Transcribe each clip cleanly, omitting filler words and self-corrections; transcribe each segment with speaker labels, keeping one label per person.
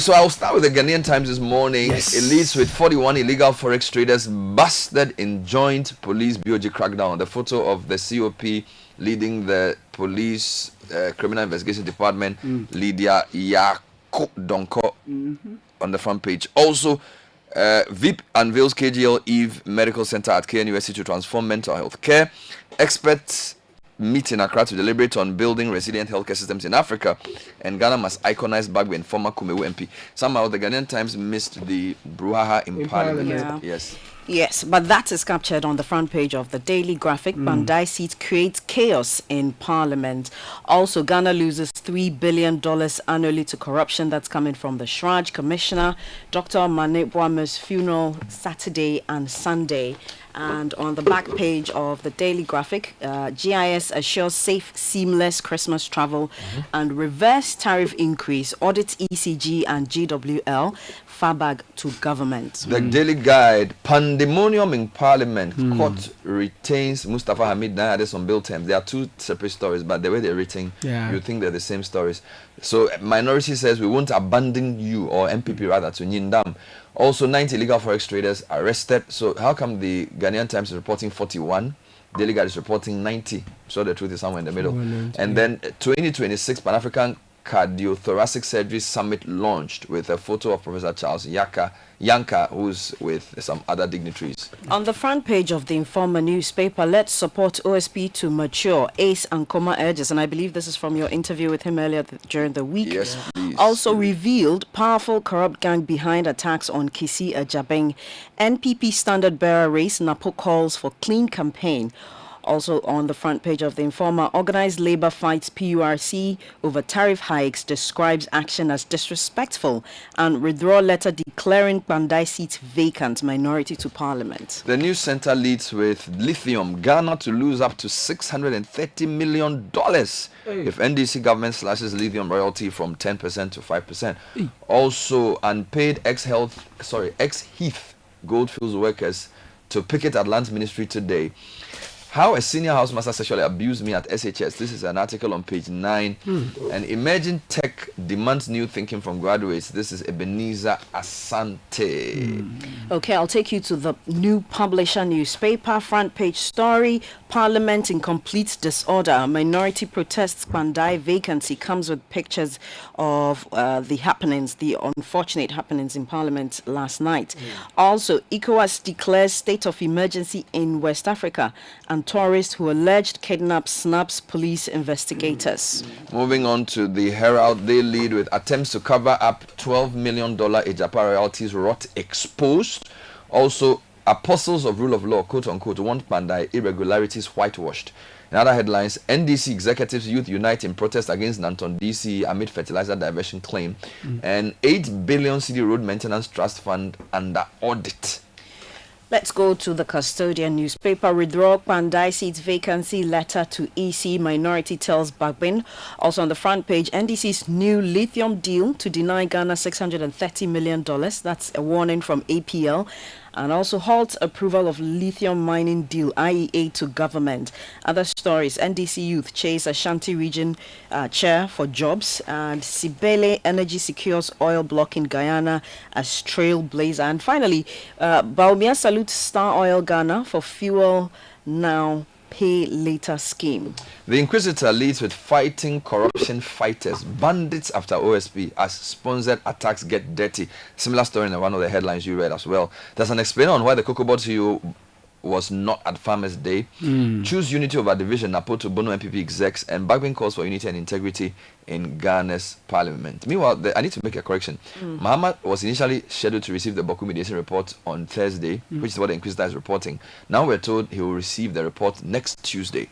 Speaker 1: So I'll start with the Ghanaian Times this morning.
Speaker 2: Yes.
Speaker 1: It leads with 41 illegal Forex traders busted in joint police BOG crackdown. The photo of the COP leading the police criminal investigation department, Lydia Donko, on the front page. Also, VIP unveils KGL Eve Medical Center at KNUST to transform mental health care. Experts meet in Accra to deliberate on building resilient healthcare systems in Africa, and Ghana must iconize Bagbe, former Kumewu MP. Somehow the Ghanaian Times missed the brouhaha in Parliament.
Speaker 3: Yeah.
Speaker 1: Yes.
Speaker 3: Yes, but that is captured on the front page of the Daily Graphic. Bandai seat creates chaos in Parliament. Also, Ghana loses $3 billion annually to corruption. That's coming from the Shraj Commissioner. Dr. Mane Boame's funeral Saturday and Sunday. And on the back page of the Daily Graphic, GIS assures safe, seamless Christmas travel and reverse tariff increase, audits ECG and GWL, Fabag to government.
Speaker 1: The Daily Guide, pandemonium in Parliament, court retains Mustafa Hamid Nayades on bill terms. There are two separate stories, but the way they're written, you think they're the same stories. So minority says we won't abandon you, or MPP rather, to Nyindam. Also, 90 illegal Forex traders arrested. So how come the Ghanaian Times is reporting 41? Daily Guide is reporting 90. So the truth is somewhere in the middle. And then 2026 Pan-African Cardiothoracic Surgery Summit launched with a photo of Professor Charles Yanka, who's with some other dignitaries.
Speaker 3: On the front page of the Informer newspaper, let's support OSP to mature, Ace and Koma urges, and I believe this is from your interview with him earlier during the week.
Speaker 1: Yes, please.
Speaker 3: Also revealed, powerful corrupt gang behind attacks on Kisi Ajabeng. NPP standard bearer race, Napo calls for clean campaign. Also on the front page of the Informer, organized labor fights PURC over tariff hikes, describes action as disrespectful, and withdrawal letter declaring Bandai seat vacant, minority to parliament.
Speaker 1: The news center leads with lithium, Ghana to lose up to $630 million if NDC government slashes lithium royalty from 10% to 5%. Also, unpaid ex-Heath Goldfields workers to picket at Lands Ministry today. How a senior housemaster sexually abused me at SHS. This is an article on page 9. And emerging tech demands new thinking from graduates. This is Ebenezer Asante.
Speaker 3: Okay, I'll take you to the New Publisher newspaper. Front page story, Parliament in complete disorder. Minority protests Bandai vacancy, comes with pictures of the unfortunate happenings in Parliament last night. Also, ECOWAS declares state of emergency in West Africa, and tourists who alleged kidnap snaps police investigators.
Speaker 1: Moving on to the Herald, they lead with attempts to cover up $12 million Ejapa royalties rot exposed. Also, apostles of rule of law, quote unquote, want Bandai irregularities whitewashed. In other headlines, NDC executives youth unite in protest against Nanton DC amid fertilizer diversion claim. And 8 billion city road maintenance trust fund under audit.
Speaker 3: Let's go to the Custodian newspaper. Withdraw Bandai seats vacancy letter to EC, minority tells Bagbin. Also on the front page, NDC's new lithium deal to deny Ghana $630 million. That's a warning from APL. And also halt approval of lithium mining deal, IEA to government. Other stories, NDC youth chase Ashanti region chair for jobs. And Sibele Energy secures oil block in Guyana as trailblazer. And finally, Baumia salutes Star Oil Ghana for fuel now, pay later scheme.
Speaker 1: The Inquisitor leads with fighting corruption fighters, bandits after OSP as sponsored attacks get dirty. Similar story in one of the headlines you read as well. There's an explainer on why the Cocoa Board CEO was not at Farmers' Day. Choose unity over division, Napo to Bono MPP execs, and Bagbin calls for unity and integrity in Ghana's parliament. Meanwhile, I need to make a correction. Muhammad was initially scheduled to receive the Baku mediation report on Thursday, which is what the Inquisitor is reporting. Now we're told he will receive the report next Tuesday.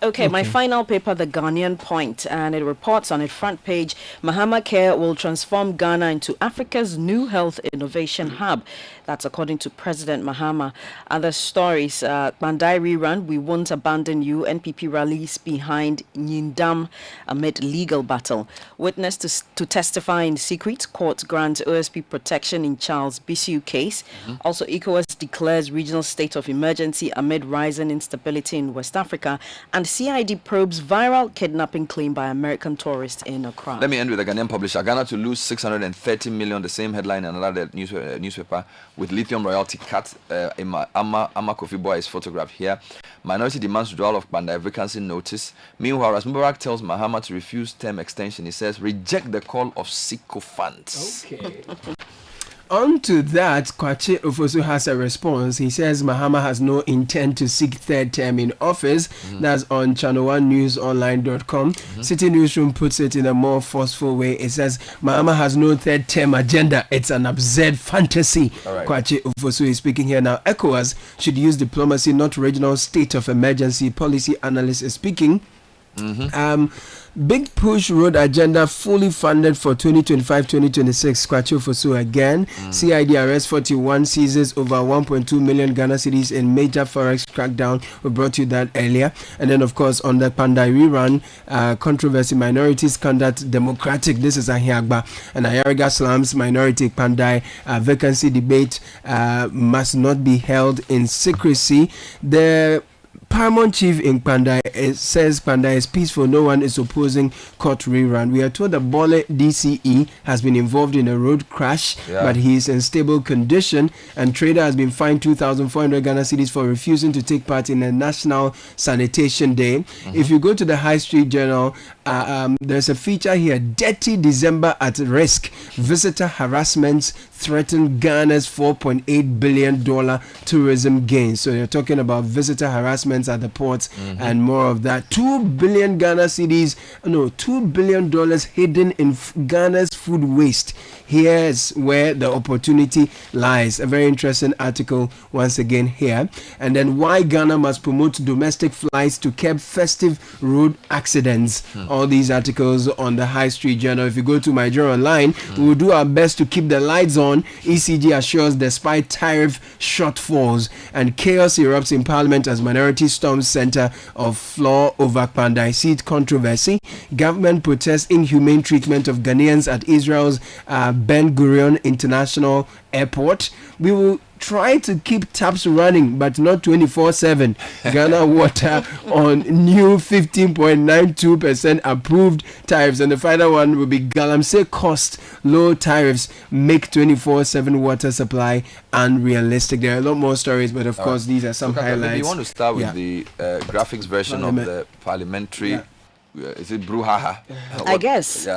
Speaker 3: Okay, my final paper, The Ghanaian Point, and it reports on its front page, Mahama Care will transform Ghana into Africa's new health innovation hub. That's according to President Mahama. Other stories, Bandai rerun, we won't abandon you, NPP rallies behind Nyindam amid legal legal battle. Witness to testify in secret. Court grants OSP protection in Charles Bissiou case. Also, ECOWAS declares regional state of emergency amid rising instability in West Africa. And CID probes viral kidnapping claim by American tourist in Accra.
Speaker 1: Let me end with a Ghanaian publisher. Ghana to lose 630 million, the same headline in another newspaper, with lithium royalty cut. Ama Kofi Boy is photographed here. Minority demands withdrawal of Bandai vacancy notice. Meanwhile, as Mubarak tells Mahama to refuse term extension, he says, reject the call of sycophants.
Speaker 2: Okay. On to that, Kwache Ofosu has a response. He says Mahama has no intent to seek third term in office. That's on ChannelOneNewsOnline.com. Citi Newsroom puts it in a more forceful way. It says Mahama has no third term agenda. It's an absurd fantasy. Right. Kwache Ofosu is speaking here now. ECOWAS should use diplomacy, not regional state of emergency. Policy analyst is speaking. Big push road agenda fully funded for 2025-2026. Kwacho Fosu again. CID arrest 41 seizes over 1.2 million Ghana cedis in major Forex crackdown. We brought you that earlier. And then, of course, on the Pandai rerun, controversy, minorities conduct democratic. This is Ahiagba. And Ayariga slams minority Pandai vacancy debate must not be held in secrecy. The Paramount Chief in Pandai says Pandai is peaceful, no one is opposing court rerun. We are told that Bole DCE has been involved in a road crash, but he is in stable condition, and trader has been fined 2,400 Ghana cedis for refusing to take part in a National Sanitation Day. If you go to the High Street Journal, there's a feature here, Dirty December at Risk. Visitor harassments threaten Ghana's $4.8 billion tourism gains. So you're talking about visitor harassments at the ports and more of that. 2 billion Ghana cedis, no, $2 billion hidden in Ghana's food waste. Here's where the opportunity lies. A very interesting article once again here. And then why Ghana must promote domestic flights to curb festive road accidents. All these articles on the High Street Journal. If you go to my journal online, we will do our best to keep the lights on. ECG assures despite tariff shortfalls, and chaos erupts in Parliament as minority storms center of floor over Pandai seat controversy. Government protests inhumane treatment of Ghanaians at Israel's Ben Gurion International Airport. We will try to keep taps running, but not 24/7. Ghana Water on new 15.92% approved tariffs, and the final one will be Galamsey cost low tariffs make 24/7 water supply unrealistic. There are a lot more stories, but of course these are some highlights.
Speaker 1: You want to start with the graphics version of the Parliamentary. Is it brouhaha?
Speaker 3: I guess.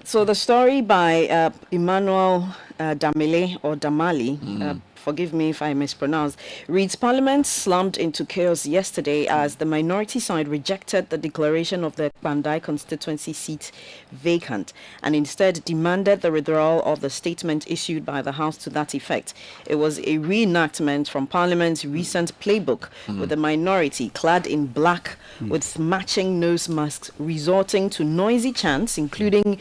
Speaker 3: So the story by Emmanuel Damile or Damali, forgive me if I mispronounce, reads Parliament slammed into chaos yesterday as the minority side rejected the declaration of the Pandai constituency seat vacant and instead demanded the withdrawal of the statement issued by the House to that effect. It was a reenactment from Parliament's recent playbook with the minority clad in black with matching nose masks resorting to noisy chants, including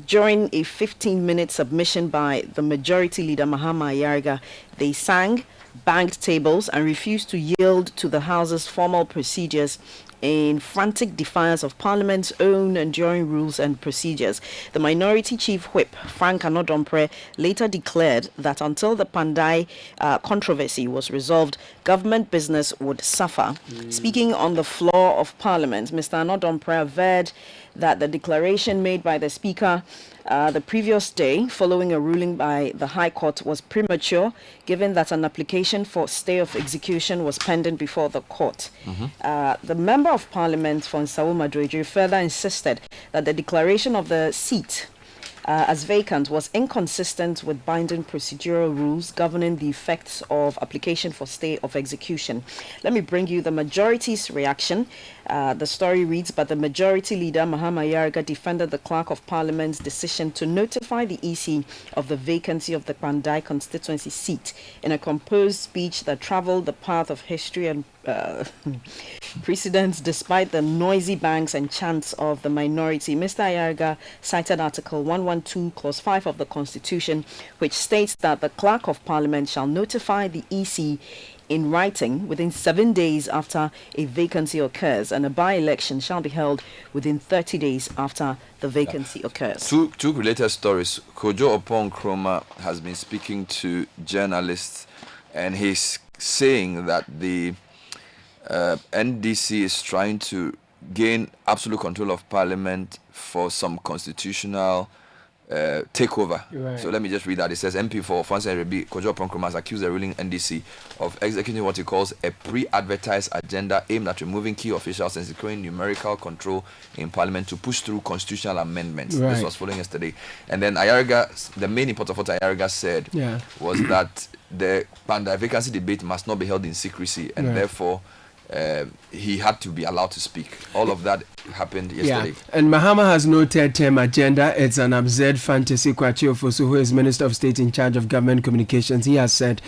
Speaker 3: during a 15-minute submission by the majority leader Mahama Ayariga. They sang, banged tables, and refused to yield to the House's formal procedures in frantic defiance of Parliament's own enduring rules and procedures. The minority chief whip, Frank Anodompre, later declared that until the Pandai controversy was resolved, government business would suffer. Speaking on the floor of Parliament, Mr. Anodompre averred that the declaration made by the Speaker the previous day, following a ruling by the High Court, was premature, given that an application for stay of execution was pending before the court. The Member of Parliament for Nsawu Madridri further insisted that the declaration of the seat as vacant was inconsistent with binding procedural rules governing the effects of application for stay of execution. Let me bring you the majority's reaction. The story reads, but the majority leader, Mahama Ayariga, defended the Clerk of Parliament's decision to notify the EC of the vacancy of the Pandai constituency seat in a composed speech that travelled the path of history and precedents despite the noisy bangs and chants of the minority. Mr. Ayariga cited Article 112, Clause 5 of the Constitution, which states that the Clerk of Parliament shall notify the EC in writing within 7 days after a vacancy occurs, and a by-election shall be held within 30 days after the vacancy occurs.
Speaker 1: Two related stories. Kojo Opon Kroma has been speaking to journalists, and he's saying that the NDC is trying to gain absolute control of Parliament for some constitutional takeover.
Speaker 2: Right.
Speaker 1: So let me just read that. It says MP for Francis Rebi Kojo Ponkroma has accused the ruling NDC of executing what he calls a pre-advertised agenda aimed at removing key officials and securing numerical control in Parliament to push through constitutional amendments.
Speaker 2: Right.
Speaker 1: This was following yesterday. And then Ayariga, the main import of what Ayariga said was that the Pandai vacancy debate must not be held in secrecy, and therefore he had to be allowed to speak. All of that happened yesterday.
Speaker 2: Yeah. And Mahama has no third-term agenda. It's an absurd fantasy. Kwachi Ofosu, who is Minister of State in charge of government communications, he has said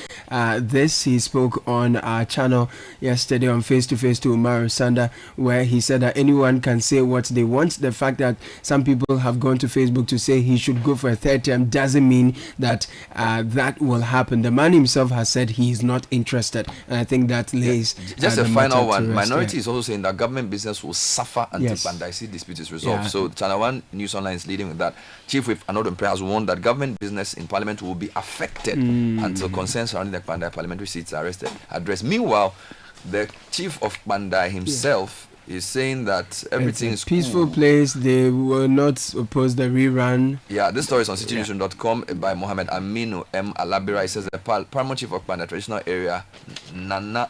Speaker 2: this. He spoke on our channel yesterday on Face to Face to Umaru Sanda, where he said that anyone can say what they want. The fact that some people have gone to Facebook to say he should go for a third term doesn't mean that that will happen. The man himself has said he is not interested, and I think that lays
Speaker 1: just a final one. Minority is also saying that government business will suffer until Pandaisi dispute is resolved. So ChannelOne News Online is leading with that. Chief Whip Anodon Prayer has warned that government business in Parliament will be affected until concerns surrounding the Pandai parliamentary seats are addressed. Meanwhile, the chief of Pandai himself is saying that everything is
Speaker 2: peaceful place. They will not oppose the rerun. Yeah,
Speaker 1: this story is on citinewsroom.com by Mohammed Aminu M. Alabira. It says the paramount chief of Pandai traditional area, Nana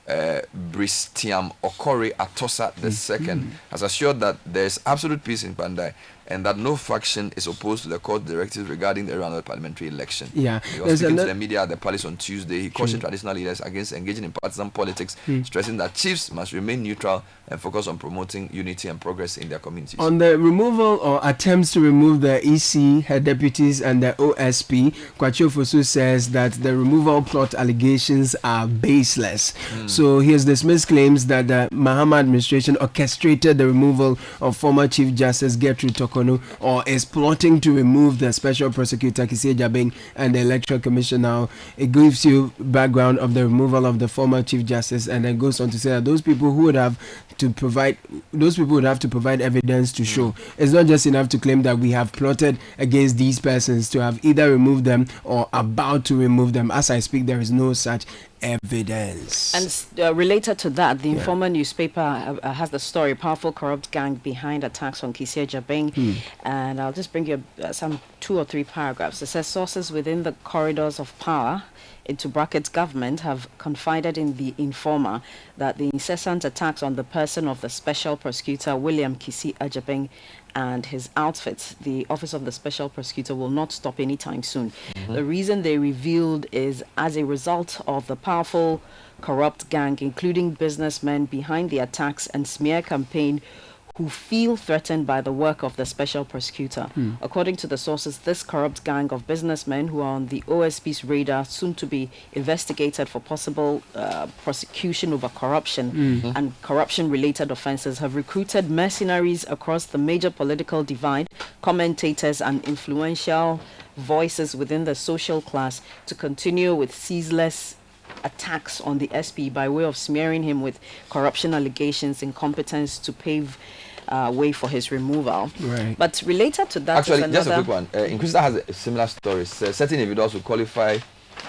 Speaker 1: Bristiam Okori Atosa II, has assured that there is absolute peace in Pandai and that no faction is opposed to the court directives regarding the annual parliamentary election.
Speaker 2: Yeah,
Speaker 1: he was speaking to the media at the palace on Tuesday. He cautioned traditional leaders against engaging in partisan politics, stressing that chiefs must remain neutral and focus on promoting unity and progress in their communities.
Speaker 2: On the removal or attempts to remove the EC, her deputies, and the OSP, Kwachi Ofosu says that the removal plot allegations are baseless. So he has dismissed claims that the Mahama administration orchestrated the removal of former Chief Justice Gertrude Tokono or is plotting to remove the Special Prosecutor Kissie Jabeng and the Electoral Commission. Now, it gives you background of the removal of the former Chief Justice, and then goes on to say that those people would have to provide evidence to show. It's not just enough to claim that we have plotted against these persons to have either removed them or about to remove them. As I speak, there is no such evidence.
Speaker 3: And related to that, the Informer newspaper has the story, powerful corrupt gang behind attacks on Kissie Jabeng. And I'll just bring you some 2 or 3 paragraphs. It says sources within the corridors of power, into brackets government, have confided in the Informer that the incessant attacks on the person of the Special Prosecutor William Kissie Jabeng and his outfit, the Office of the Special Prosecutor, will not stop anytime soon. The reason they revealed is as a result of the powerful corrupt gang, including businessmen behind the attacks and smear campaign, who feel threatened by the work of the Special Prosecutor. According to the sources, this corrupt gang of businessmen who are on the OSP's radar, soon to be investigated for possible prosecution over corruption and corruption-related offences, have recruited mercenaries across the major political divide, commentators and influential voices within the social class to continue with ceaseless attacks on the SP by way of smearing him with corruption allegations, incompetence, to pave way for his removal.
Speaker 2: Right.
Speaker 3: But related to that,
Speaker 1: actually, just a quick one. Inquisitor has a similar story. Certain individuals who qualify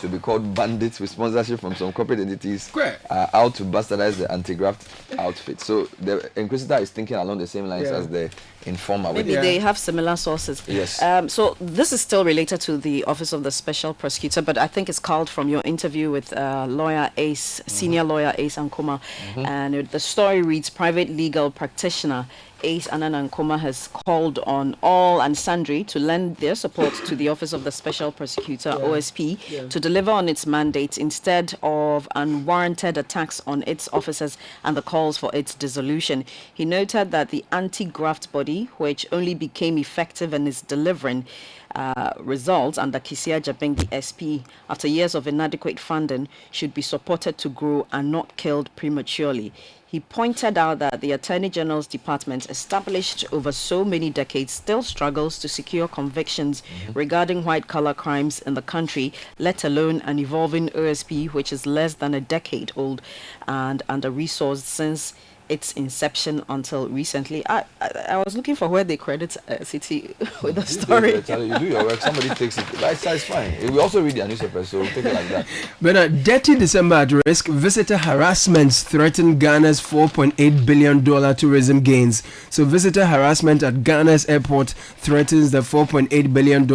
Speaker 1: to be called bandits with sponsorship from some corporate entities out to bastardize the anti-graft outfit. So the Inquisitor is thinking along the same lines as the Informer.
Speaker 3: Maybe they have similar sources.
Speaker 1: Yes.
Speaker 3: So this is still related to the Office of the Special Prosecutor, but I think it's called from your interview with lawyer Ace, senior lawyer Ace Ankoma. And the story reads, private legal practitioner Ace Anan Ankoma has called on all and sundry to lend their support to the Office of the Special Prosecutor, OSP, to deliver on its mandate instead of unwarranted attacks on its officers and the calls for its dissolution. He noted that the anti-graft body body, which only became effective and is delivering results under Kisia Jabeng, the SP, after years of inadequate funding, should be supported to grow and not killed prematurely. He pointed out that the Attorney General's department, established over so many decades, still struggles to secure convictions regarding white-collar crimes in the country, let alone an evolving OSP, which is less than a decade old and under-resourced since its inception until recently. I was looking for where they credit Citi with the story.
Speaker 1: You do your work, somebody takes it. That's fine. We also read the newspaper, so we'll take it like that.
Speaker 2: But dirty December at risk, visitor harassments threaten Ghana's $4.8 billion tourism gains. So visitor harassment at Ghana's airport threatens the $4.8 billion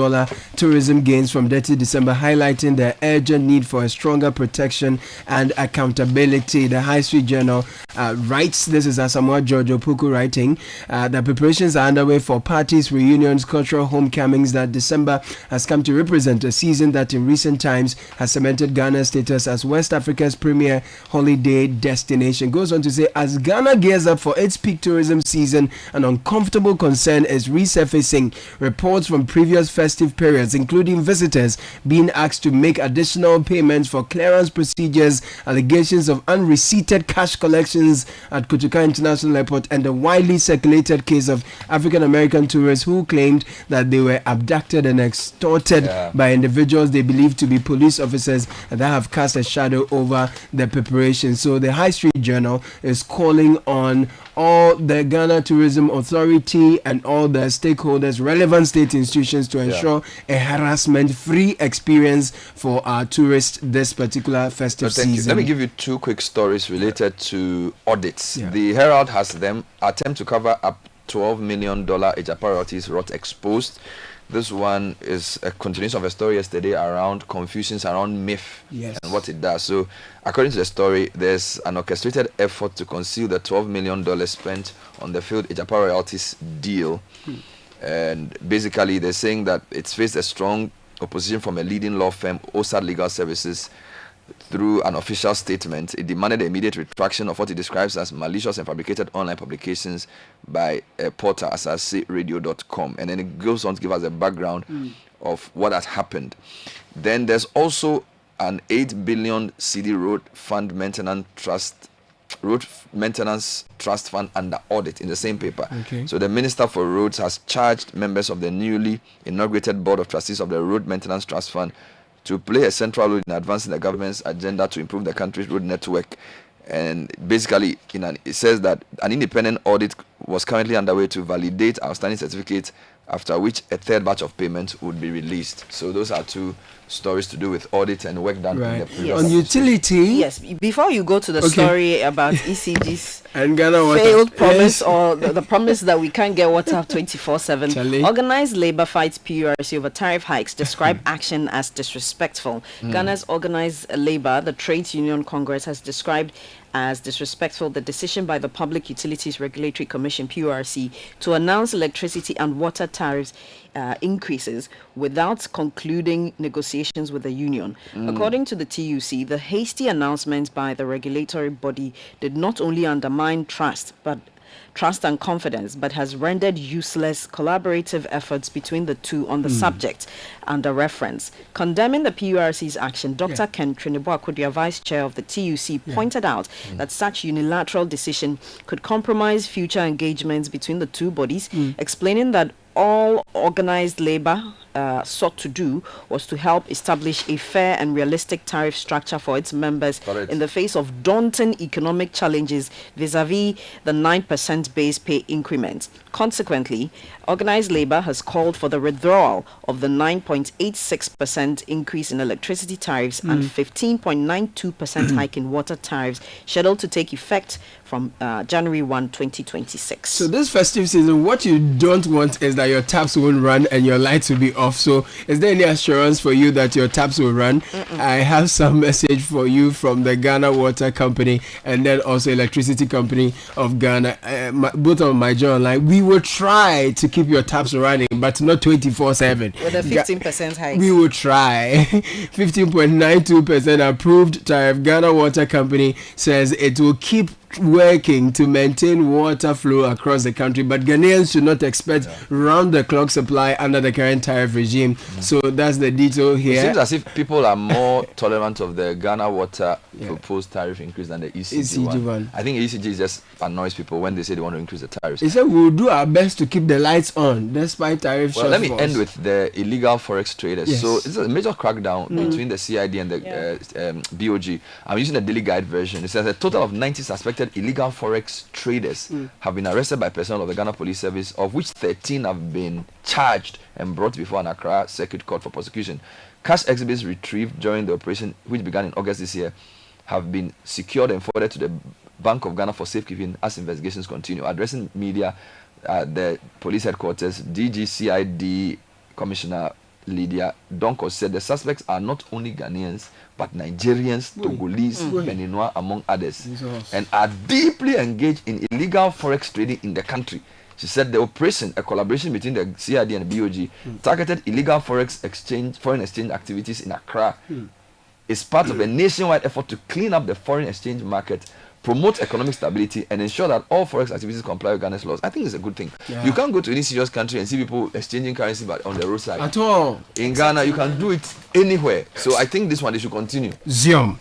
Speaker 2: tourism gains from dirty December, highlighting the urgent need for a stronger protection and accountability. The High Street Journal writes, this is Asamoah George Opoku writing, that preparations are underway for parties, reunions, cultural homecomings, that December has come to represent a season that in recent times has cemented Ghana's status as West Africa's premier holiday destination. Goes on to say, as Ghana gears up for its peak tourism season, an uncomfortable concern is resurfacing. Reports from previous festive periods, including visitors being asked to make additional payments for clearance procedures, allegations of unreceipted cash collections at Kotoka International Airport, and the widely circulated case of African American tourists who claimed that they were abducted and extorted by individuals they believe to be police officers that have cast a shadow over the preparation. So the High Street Journal is calling on all the Ghana Tourism Authority and all the stakeholders, relevant state institutions, to ensure a harassment-free experience for our tourists this particular festive season.
Speaker 1: Let me give you two quick stories related to audits. The Herald has them attempt to cover up $12 million Ejapa royalties rot exposed. This one is a continuation of a story yesterday around confusions around MIF and what it does. So, according to the story, there's an orchestrated effort to conceal the $12 million spent on the failed Ejapa royalties deal. And basically, they're saying that it's faced a strong opposition from a leading law firm, OSAD Legal Services. Through an official statement, it demanded the immediate retraction of what it describes as malicious and fabricated online publications by a portal, asaseradio.com. And then it goes on to give us a background of what has happened. Then there's also an 8 billion CD road maintenance trust fund under audit in the same paper. So the Minister for Roads has charged members of the newly inaugurated Board of Trustees of the Road Maintenance Trust Fund to play a central role in advancing the government's agenda to improve the country's road network. And basically, it says that an independent audit was currently underway to validate outstanding certificates, after which a third batch of payments would be released. So those are two stories to do with audit and work done in the previous
Speaker 2: on utility.
Speaker 3: Yes, before you go to the story about ECG's
Speaker 2: and Ghana
Speaker 3: failed promise or the promise that we can't get water 24/7, Organized Labour fights PURC over tariff hikes, describe action as disrespectful. Ghana's Organized Labour, the Trades Union Congress, has described as disrespectful the decision by the Public Utilities Regulatory Commission, PURC, to announce electricity and water tariffs increases without concluding negotiations with the union. According to the TUC, the hasty announcement by the regulatory body did not only undermine trust and confidence, but has rendered useless collaborative efforts between the two on the subject under reference. Condemning the PURC's action, Dr. Ken Trinidad, Vice Chair of the TUC, pointed out that such unilateral decision could compromise future engagements between the two bodies, explaining that all Organized Labour sought to do was to help establish a fair and realistic tariff structure for its members in the face of daunting economic challenges vis-a-vis the 9% base pay increment. Consequently, Organized Labour has called for the withdrawal of the 9.86% increase in electricity tariffs and 15.92% hike in water tariffs, scheduled to take effect from January 1, 2026.
Speaker 2: So this festive season, what you don't want is that your taps won't run and your lights will be off. So is there any assurance for you that your taps will run? I have some message for you from the Ghana Water Company and then also Electricity Company of Ghana. Both on my journal line, we will try to keep your taps running, but not 24/7.
Speaker 3: With a 15% hike.
Speaker 2: We will try. 15.92% approved tariff. Ghana Water Company says it will keep working to maintain water flow across the country, but Ghanaians should not expect round-the-clock supply under the current tariff regime. So that's the detail here.
Speaker 1: It seems as if people are more tolerant of the Ghana water proposed tariff increase than the ECG one. I think ECG just annoys people when they say they want to increase the tariffs.
Speaker 2: He said we'll do our best to keep the lights on despite tariff shortfalls.
Speaker 1: Let me end with the illegal forex traders. Yes. So it's a major crackdown between the CID and the BOG. I'm using the daily guide version. It says a total of 90 suspected illegal forex traders have been arrested by personnel of the Ghana Police Service, of which 13 have been charged and brought before an Accra Circuit Court for prosecution. Cash exhibits retrieved during the operation, which began in August this year, have been secured and forwarded to the Bank of Ghana for safekeeping as investigations continue. Addressing media at the police headquarters, DGCID Commissioner Lydia Donko said the suspects are not only Ghanaians but Nigerians, Togolese, Beninois, among others, and are deeply engaged in illegal forex trading in the country. She said the operation, a collaboration between the CID and the BOG, targeted illegal foreign exchange activities in Accra, is part of a nationwide effort to clean up the foreign exchange market, promote economic stability, and ensure that all forex activities comply with Ghana's laws. I think it's a good thing. Yeah. You can't go to any serious country and see people exchanging currency but on the roadside.
Speaker 2: At all.
Speaker 1: In Ghana, you can do it anywhere. So I think this one, they should continue.
Speaker 2: Zion.